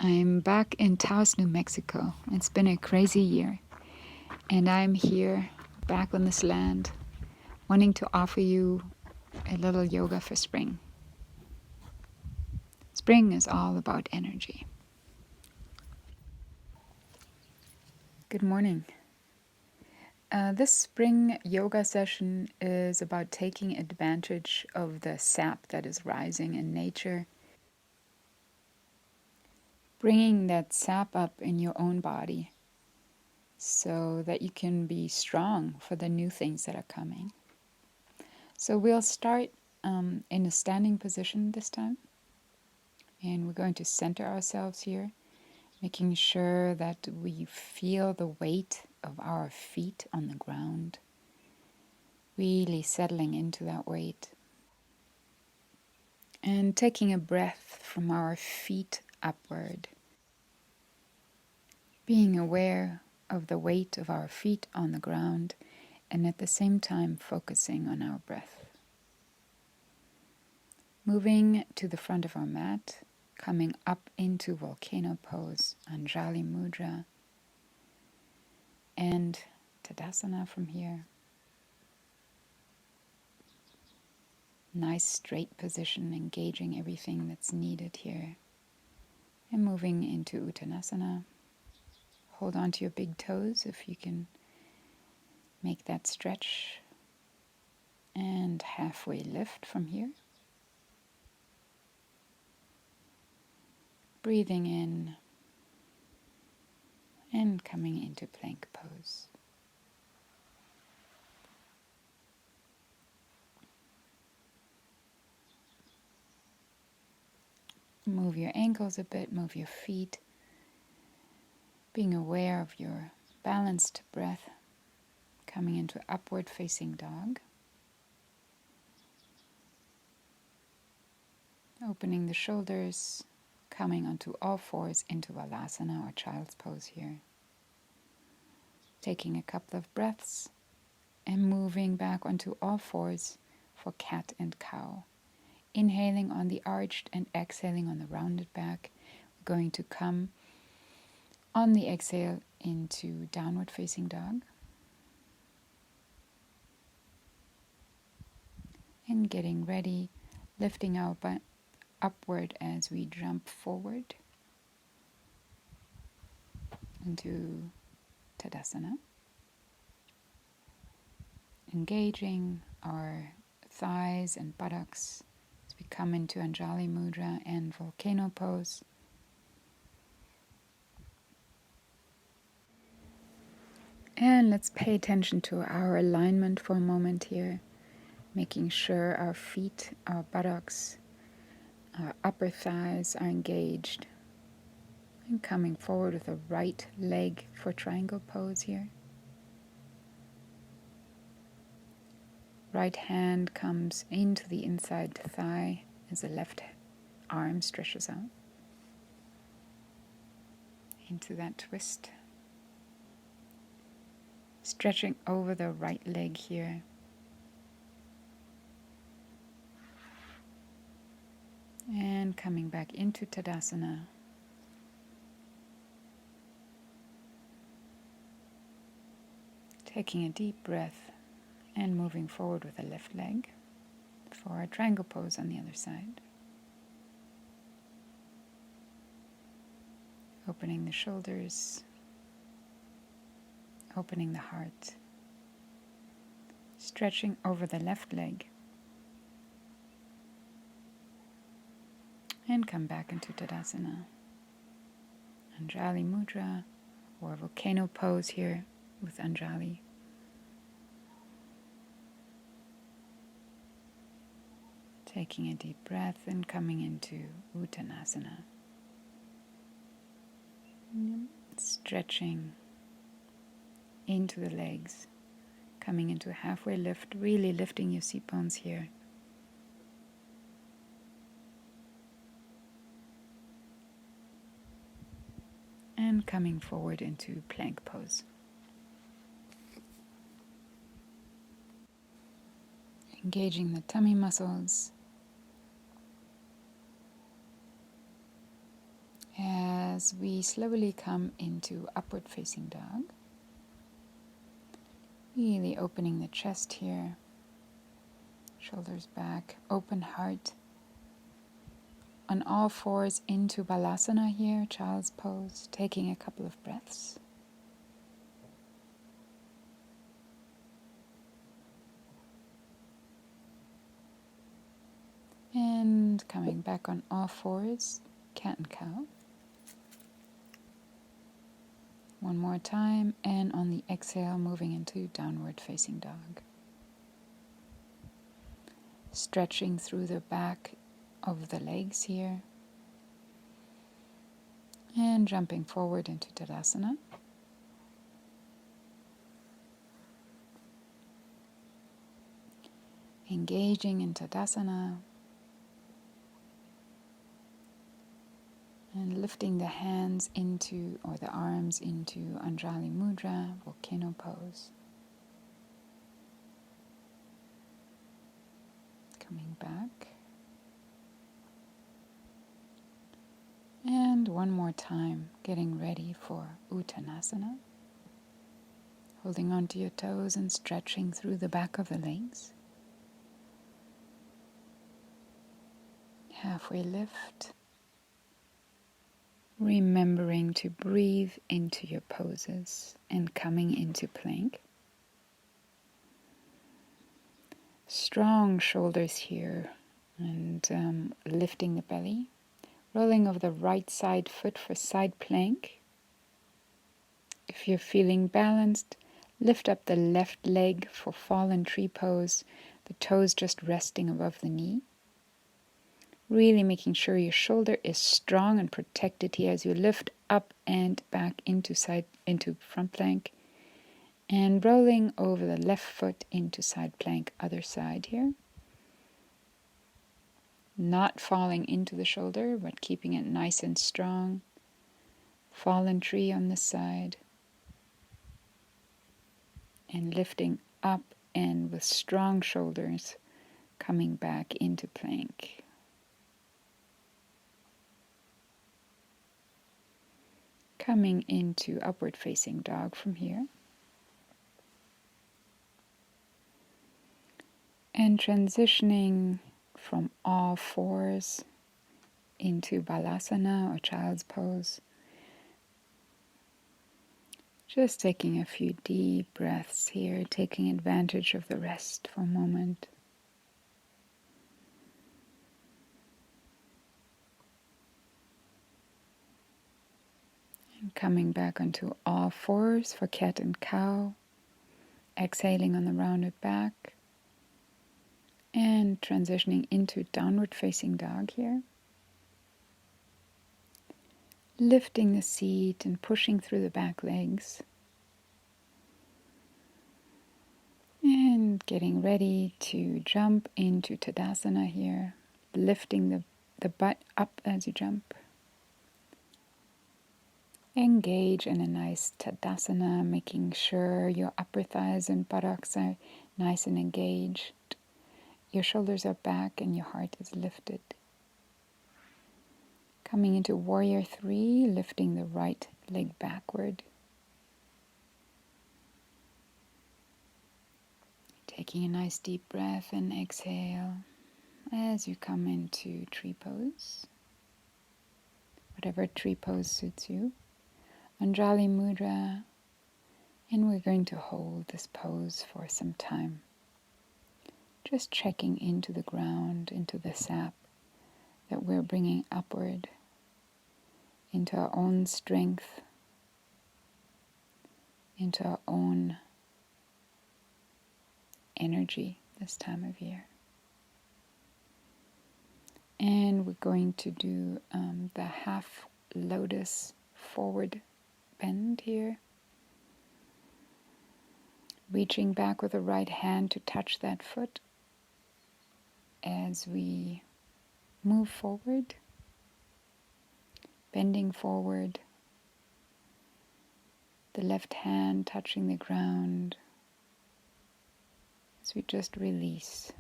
I'm back in Taos, New Mexico. It's been a crazy year, and I'm here back on this land wanting to offer you a little yoga for spring. Spring is all about energy. Good morning. This spring yoga session is about taking advantage of the sap that is rising in nature, bringing that sap up in your own body so that you can be strong for the new things that are coming. So we'll start in a standing position this time, and we're going to center ourselves here, making sure that we feel the weight of our feet on the ground, really settling into that weight, and taking a breath from our feet upward, being aware of the weight of our feet on the ground, and at the same time focusing on our breath. Moving to the front of our mat, coming up into volcano pose, Anjali Mudra, and Tadasana from here. Nice straight position, engaging everything that's needed here. And moving into Uttanasana. Hold on to your big toes if you can make that stretch. And halfway lift from here. Breathing in and coming into plank pose. Move your ankles a bit, move your feet, being aware of your balanced breath, coming into upward facing dog. Opening the shoulders, coming onto all fours into Valasana or child's pose here. Taking a couple of breaths and moving back onto all fours for cat and cow. Inhaling on the arched and exhaling on the rounded back. We're going to come on the exhale into downward facing dog. And getting ready, lifting our butt upward as we jump forward into Tadasana. Engaging our thighs and buttocks as we come into Anjali Mudra and volcano pose. And let's pay attention to our alignment for a moment here, making sure our feet, our buttocks, our upper thighs are engaged. And coming forward with the right leg for triangle pose here. Right hand comes into the inside thigh as the left arm stretches out. Into that twist. Stretching over the right leg here. And coming back into Tadasana. Taking a deep breath and moving forward with the left leg for a triangle pose on the other side. Opening the shoulders, opening the heart, stretching over the left leg, and come back into Tadasana. Anjali Mudra or volcano pose here with Anjali. Taking a deep breath and coming into Uttanasana. Stretching into the legs, coming into a halfway lift, really lifting your seat bones here. And coming forward into plank pose. Engaging the tummy muscles as we slowly come into upward facing dog. Really opening the chest here, shoulders back, open heart. On all fours into Balasana here, child's pose, taking a couple of breaths. And coming back on all fours, cat and cow. One more time, and on the exhale, moving into downward facing dog. Stretching through the back of the legs here. And jumping forward into Tadasana. Engaging in Tadasana. And lifting the hands into, or the arms into Anjali Mudra, volcano pose. Coming back. And one more time, getting ready for Uttanasana. Holding onto your toes and stretching through the back of the legs. Halfway lift. Remembering to breathe into your poses and coming into plank. Strong shoulders here and lifting the belly. Rolling of the right side foot for side plank. If you're feeling balanced, lift up the left leg for fallen tree pose, the toes just resting above the knee. Really making sure your shoulder is strong and protected here as you lift up and back into front plank. And rolling over the left foot into side plank, other side here. Not falling into the shoulder, but keeping it nice and strong. Fallen tree on this side. And lifting up and with strong shoulders coming back into plank. Coming into upward facing dog from here. And transitioning from all fours into Balasana or child's pose. Just taking a few deep breaths here, taking advantage of the rest for a moment. And coming back onto all fours for cat and cow. Exhaling on the rounded back. And transitioning into downward facing dog here. Lifting the seat and pushing through the back legs. And getting ready to jump into Tadasana here. Lifting the butt up as you jump. Engage in a nice Tadasana, making sure your upper thighs and buttocks are nice and engaged. Your shoulders are back and your heart is lifted. Coming into Warrior 3, lifting the right leg backward. Taking a nice deep breath and exhale as you come into tree pose. Whatever tree pose suits you. Anjali Mudra. And we're going to hold this pose for some time. Just checking into the ground, into the sap that we're bringing upward, into our own strength, into our own energy this time of year. And we're going to do the half lotus forward bend here. Reaching back with the right hand to touch that foot as we move forward, bending forward, the left hand touching the ground as we just release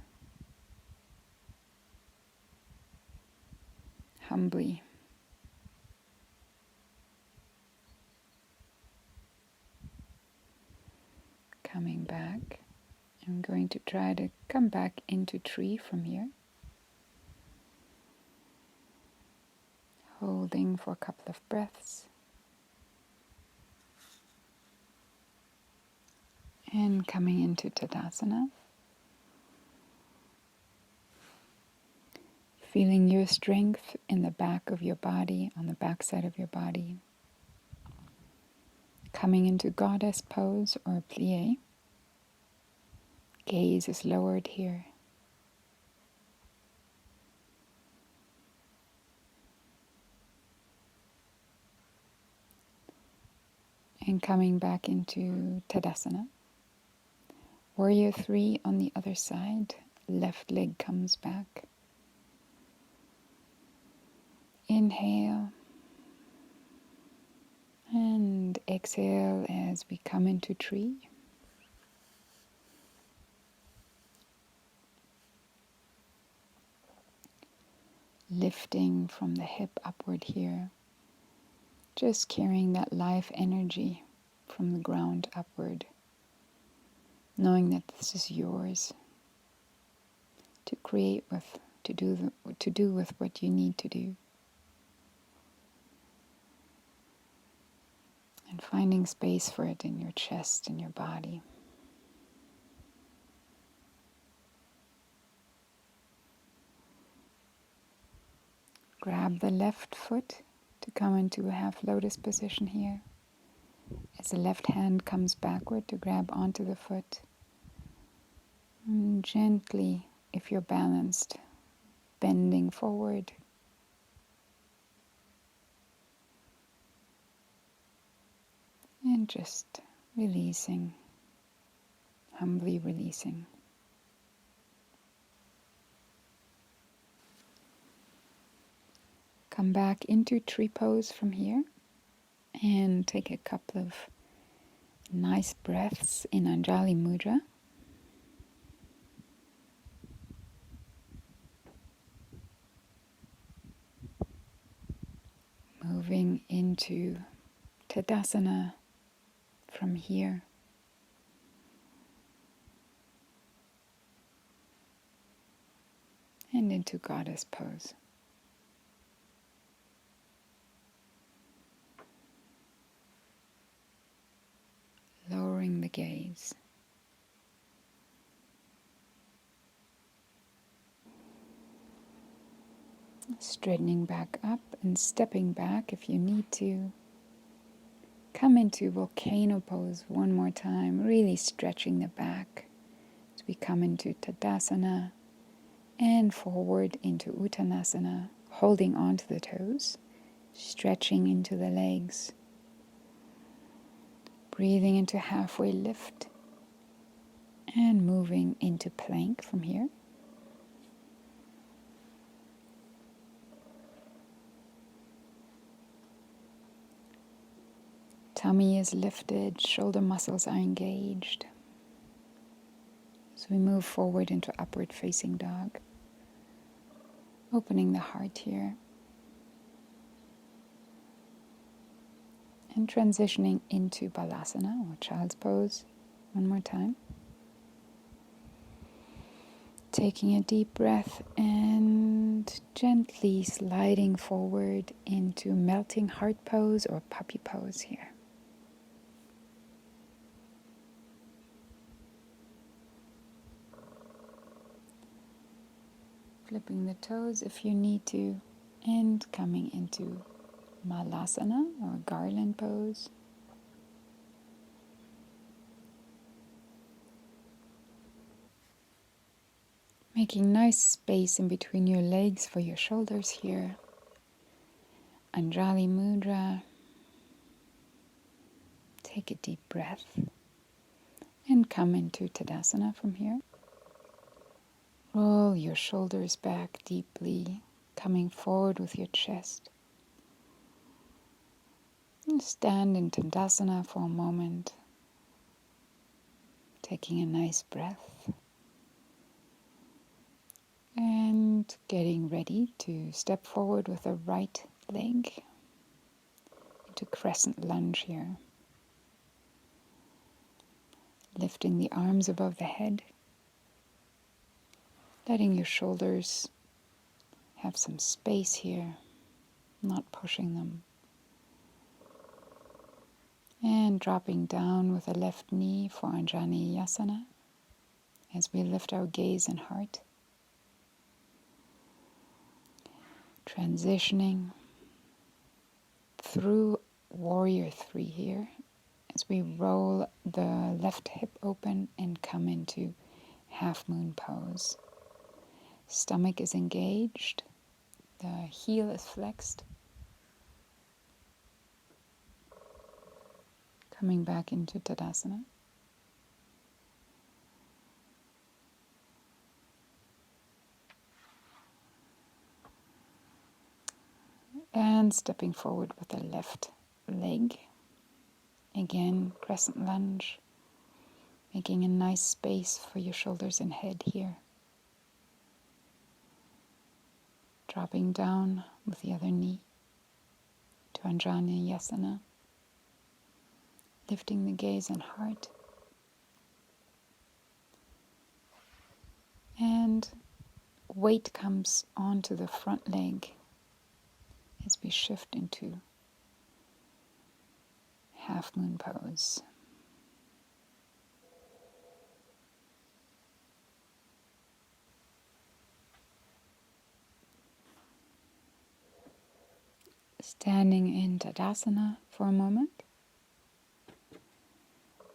humbly. I'm going to try to come back into tree from here, holding for a couple of breaths, and coming into Tadasana, feeling your strength in the back of your body, on the back side of your body, coming into goddess pose or plie. Gaze is lowered here. And coming back into Tadasana. Warrior 3 on the other side. Left leg comes back. Inhale. And exhale as we come into tree. Lifting from the hip upward here. Just carrying that life energy from the ground upward. Knowing that this is yours to create with, to do with what you need to do. And finding space for it in your chest and your body. Grab the left foot to come into a half lotus position here. As the left hand comes backward to grab onto the foot. And gently, if you're balanced, bending forward. And just releasing, humbly releasing. Come back into tree pose from here and take a couple of nice breaths in Anjali Mudra. Moving into Tadasana from here. And into goddess pose. Lowering the gaze. Straightening back up and stepping back if you need to. Come into volcano pose one more time, really stretching the back as we come into Tadasana and forward into Uttanasana, holding onto the toes, stretching into the legs. Breathing into halfway lift and moving into plank from here. Tummy is lifted, shoulder muscles are engaged. So we move forward into upward facing dog. Opening the heart here. And transitioning into Balasana or child's pose one more time. Taking a deep breath and gently sliding forward into melting heart pose or puppy pose here. Flipping the toes if you need to, and coming into Malasana or garland pose. Making nice space in between your legs for your shoulders here. Anjali Mudra. Take a deep breath and come into Tadasana from here. Roll your shoulders back deeply, coming forward with your chest. And stand in Tadasana for a moment, taking a nice breath. And getting ready to step forward with the right leg into crescent lunge here. Lifting the arms above the head, letting your shoulders have some space here, not pushing them. And dropping down with the left knee for Anjaneyasana as we lift our gaze and heart. Transitioning through Warrior 3 here as we roll the left hip open and come into half moon pose. Stomach is engaged, the heel is flexed. Coming back into Tadasana. And stepping forward with the left leg. Again, crescent lunge, making a nice space for your shoulders and head here. Dropping down with the other knee to Anjaneyasana. Lifting the gaze and heart. And weight comes onto the front leg as we shift into half moon pose. Standing in Tadasana for a moment.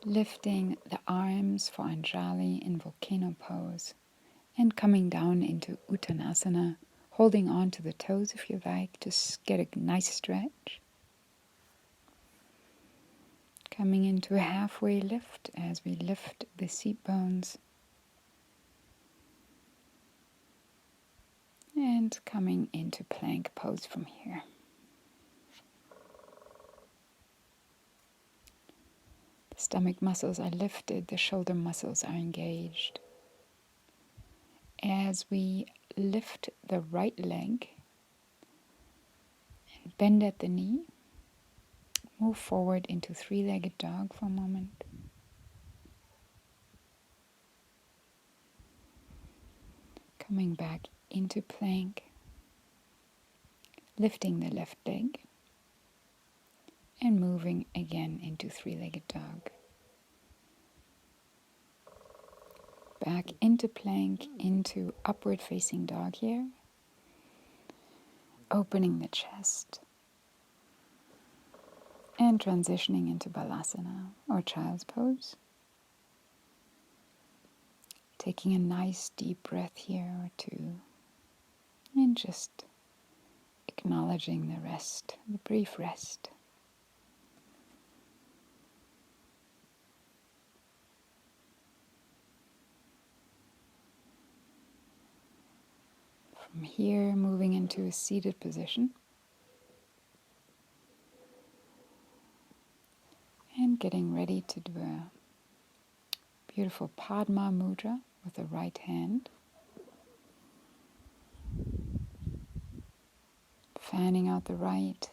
Lifting the arms for Anjali in volcano pose. And coming down into Uttanasana, holding on to the toes if you like, just get a nice stretch. Coming into a halfway lift as we lift the seat bones. And coming into plank pose from here. The stomach muscles are lifted, the shoulder muscles are engaged. As we lift the right leg and bend at the knee, move forward into three-legged dog for a moment. Coming back into plank, lifting the left leg, and moving again into three-legged dog. Back into plank, into upward facing dog here. Opening the chest. And transitioning into Balasana or child's pose. Taking a nice deep breath here or two. And just acknowledging the rest, the brief rest. From here, moving into a seated position. And getting ready to do a beautiful Padma Mudra with the right hand. Fanning out the right.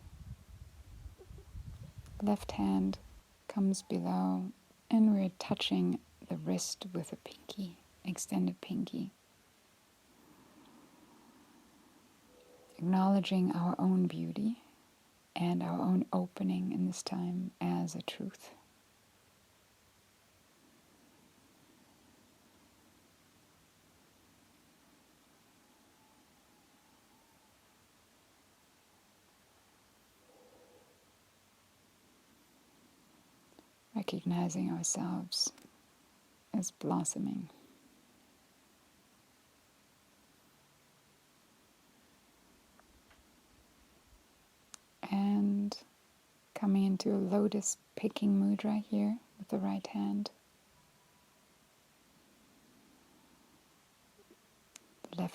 Left hand comes below and we're touching the wrist with a pinky, extended pinky. Acknowledging our own beauty and our own opening in this time as a truth. Recognizing ourselves as blossoming. And coming into a lotus picking mudra here with the right hand. The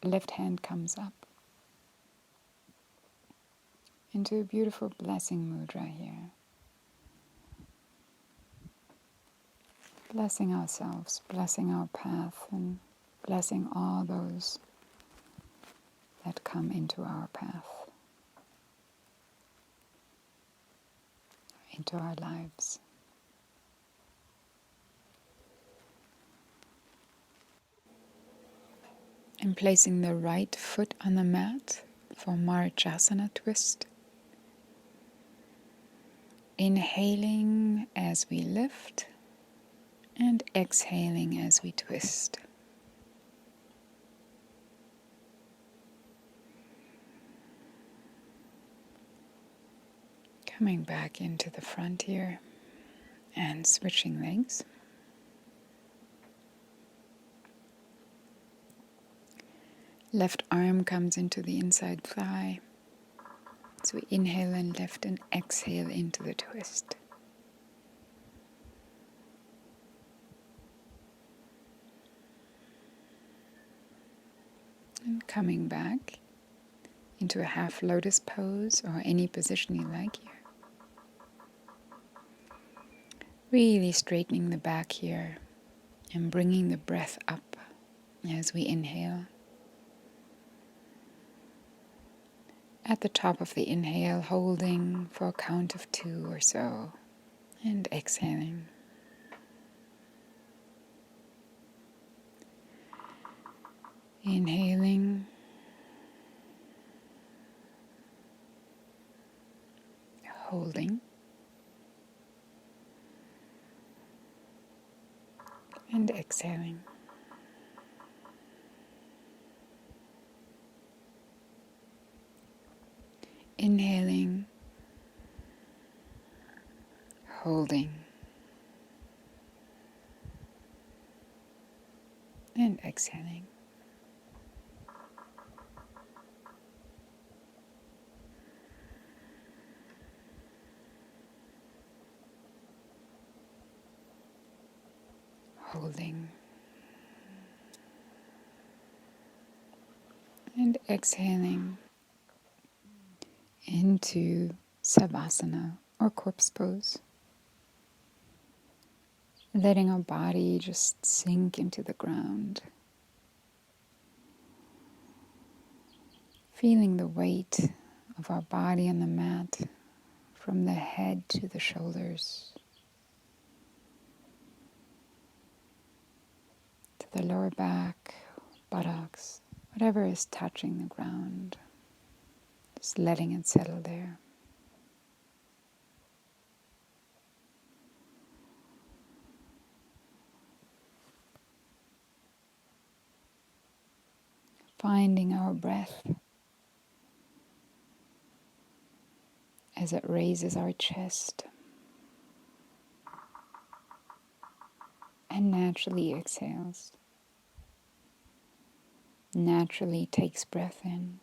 left hand comes up into a beautiful blessing mudra here. Blessing ourselves, blessing our path, and blessing all those that come into our path, into our lives. And placing the right foot on the mat for Marchasana twist. Inhaling as we lift and exhaling as we twist. Coming back into the front here and switching legs. Left arm comes into the inside thigh. So we inhale and lift and exhale into the twist. And coming back into a half lotus pose or any position you like here. Really straightening the back here and bringing the breath up as we inhale. At the top of the inhale, holding for a count of 2 or so, and exhaling. Inhaling, holding, and exhaling. Inhaling, holding, and exhaling. Holding, and exhaling into Savasana or corpse pose. Letting our body just sink into the ground. Feeling the weight of our body on the mat from the head to the shoulders, to the lower back, buttocks, whatever is touching the ground. Just letting it settle there. Finding our breath as it raises our chest and naturally exhales. Naturally takes breath in.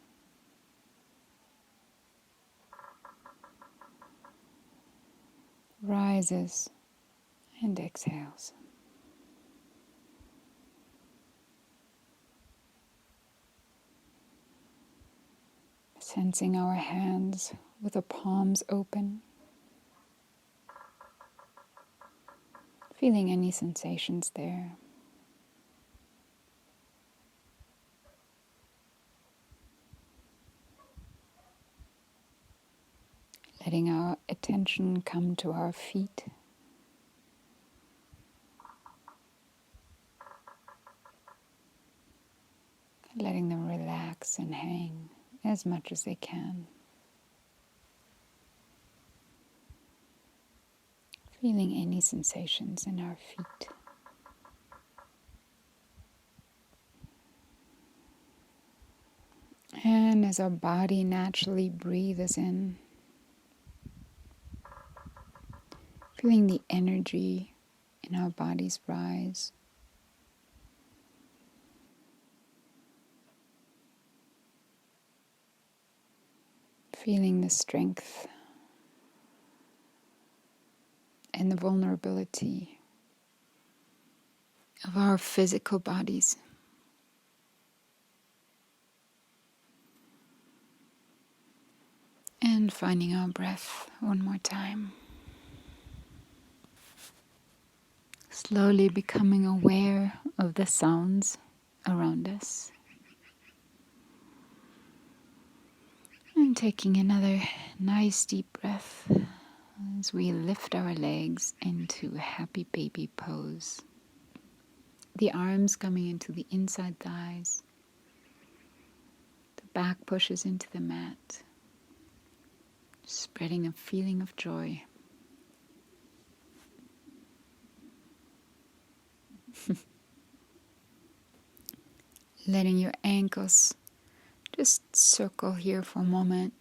Rises and exhales. Sensing our hands with the palms open. Feeling any sensations there. Letting our attention come to our feet. Letting them relax and hang as much as they can. Feeling any sensations in our feet. And as our body naturally breathes in, feeling the energy in our bodies rise. Feeling the strength and the vulnerability of our physical bodies. And finding our breath one more time. Slowly becoming aware of the sounds around us. And taking another nice deep breath as we lift our legs into a happy baby pose. The arms coming into the inside thighs. back pushes into the mat, spreading a feeling of joy. Letting your ankles just circle here for a moment.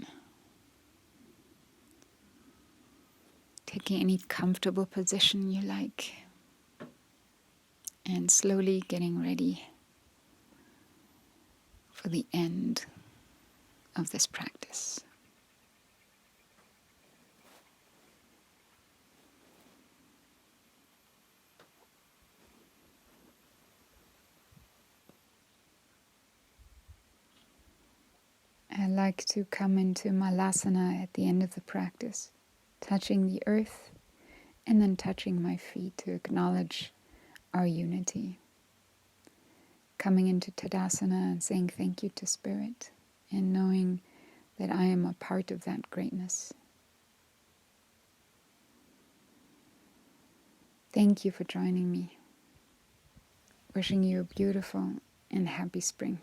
Taking any comfortable position you like. And slowly getting ready for the end of this practice. I like to come into Malasana at the end of the practice, touching the earth and then touching my feet to acknowledge our unity. Coming into Tadasana and saying thank you to Spirit and knowing that I am a part of that greatness. Thank you for joining me. Wishing you a beautiful and happy spring.